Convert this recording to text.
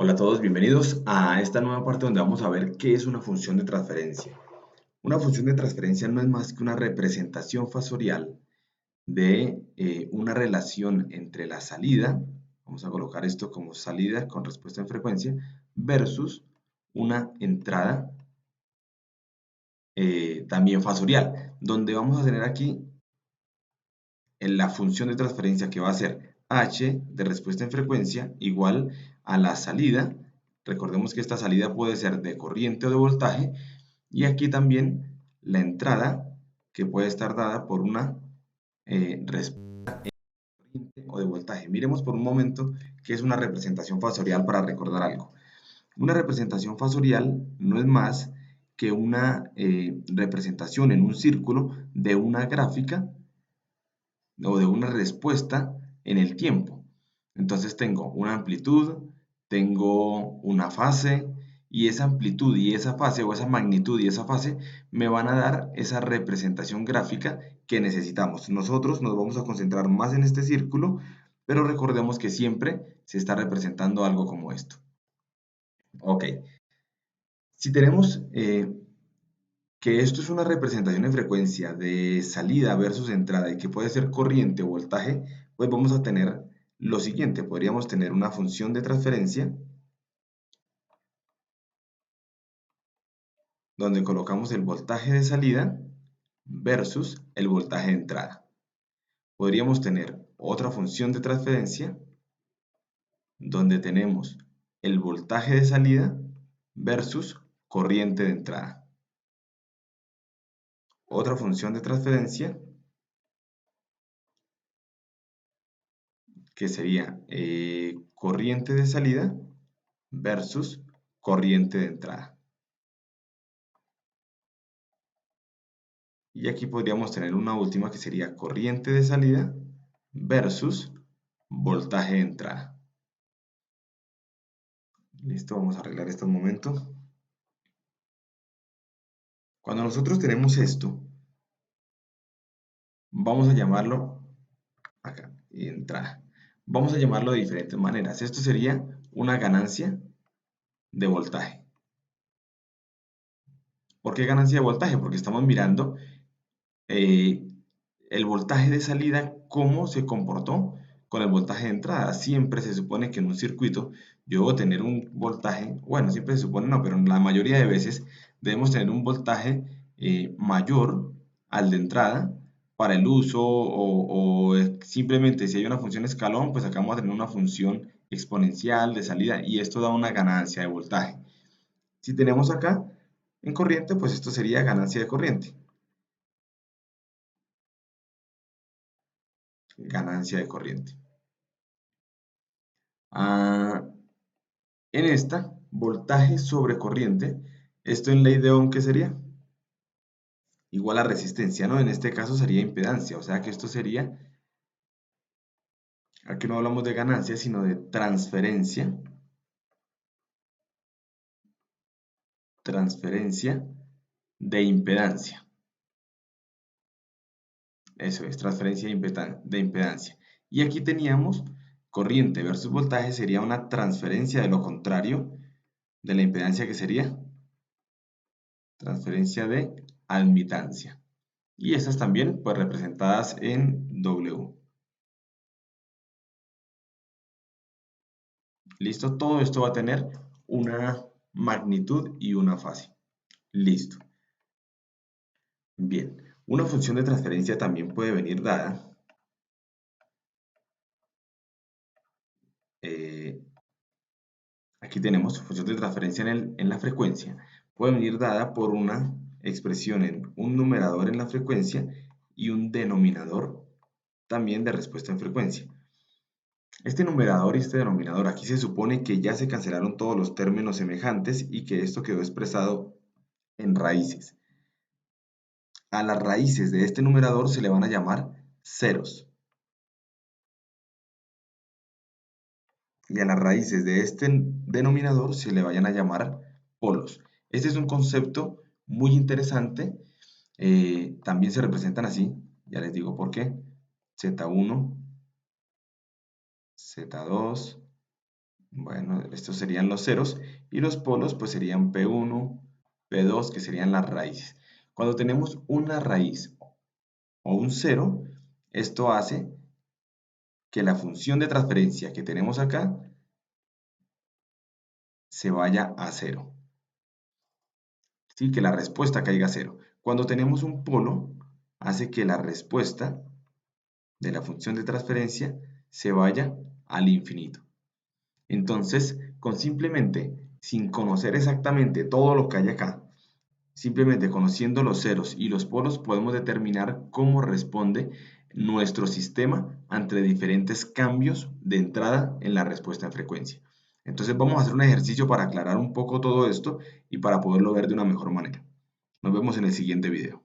Hola a todos, bienvenidos a esta nueva parte donde vamos a ver qué es una función de transferencia. Una función de transferencia no es más que una representación fasorial de una relación entre la salida, vamos a colocar esto como salida con respuesta en frecuencia, versus una entrada también fasorial, donde vamos a tener aquí en la función de transferencia que va a ser h de respuesta en frecuencia igual a la salida. Recordemos que esta salida puede ser de corriente o de voltaje, y aquí también la entrada que puede estar dada por una respuesta de corriente o de voltaje. Miremos por un momento qué es una representación fasorial para recordar algo. Una representación fasorial no es más que una representación en un círculo de una gráfica o de una respuesta en el tiempo. Entonces tengo una amplitud, tengo una fase, y esa amplitud y esa fase, o esa magnitud y esa fase, me van a dar esa representación gráfica que necesitamos. Nosotros nos vamos a concentrar más en este círculo, pero recordemos que siempre se está representando algo como esto. Ok, si tenemos que esto es una representación en frecuencia de salida versus entrada y que puede ser corriente o voltaje, pues vamos a tener lo siguiente. Podríamos tener una función de transferencia donde colocamos el voltaje de salida versus el voltaje de entrada. Podríamos tener otra función de transferencia donde tenemos el voltaje de salida versus corriente de entrada. Otra función de transferencia que sería corriente de salida versus corriente de entrada. Y aquí podríamos tener una última que sería corriente de salida versus voltaje de entrada. Listo, vamos a arreglar esto un momento. Cuando nosotros tenemos esto, vamos a llamarlo acá, entrada. Vamos a llamarlo de diferentes maneras. Esto sería una ganancia de voltaje. ¿Por qué ganancia de voltaje? Porque estamos mirando eh, el voltaje de salida, cómo se comportó con el voltaje de entrada. Siempre se supone que en un circuito yo debo tener un voltaje, bueno, siempre se supone no, pero en la mayoría de veces debemos tener un voltaje mayor al de entrada para el uso, o simplemente si hay una función escalón, pues acá vamos a tener una función exponencial de salida y esto da una ganancia de voltaje. Si tenemos acá en corriente, pues esto sería ganancia de corriente. Ganancia de corriente. En esta, voltaje sobre corriente, esto en ley de Ohm, ¿qué sería? Igual a resistencia, ¿no? En este caso sería impedancia, o sea que esto sería, aquí no hablamos de ganancia, sino de transferencia. Transferencia de impedancia. Eso es, transferencia de impedancia. Y aquí teníamos corriente versus voltaje, sería una transferencia de lo contrario de la impedancia, que sería transferencia de admitancia. Y estas también pues representadas en W. Listo, todo esto va a tener una magnitud y una fase. Listo. Bien, una función de transferencia también puede venir dada aquí tenemos función de transferencia en la frecuencia. Puede venir dada por una expresión en un numerador en la frecuencia y un denominador también de respuesta en frecuencia. Este numerador y este denominador, aquí se supone que ya se cancelaron todos los términos semejantes y que esto quedó expresado en raíces. A las raíces de este numerador se le van a llamar ceros. Y a las raíces de este denominador se le vayan a llamar polos. Este es un concepto muy interesante. También se representan así, ya les digo por qué. Z1, Z2, Bueno, estos serían los ceros y los polos pues serían P1, P2, que serían las raíces. Cuando tenemos una raíz o un cero, esto hace que la función de transferencia que tenemos acá se vaya a cero. ¿Sí? Que la respuesta caiga a cero. Cuando tenemos un polo, hace que la respuesta de la función de transferencia se vaya al infinito. Entonces, sin conocer exactamente todo lo que hay acá, simplemente conociendo los ceros y los polos, podemos determinar cómo responde nuestro sistema ante diferentes cambios de entrada en la respuesta en frecuencia. Entonces vamos a hacer un ejercicio para aclarar un poco todo esto y para poderlo ver de una mejor manera. Nos vemos en el siguiente video.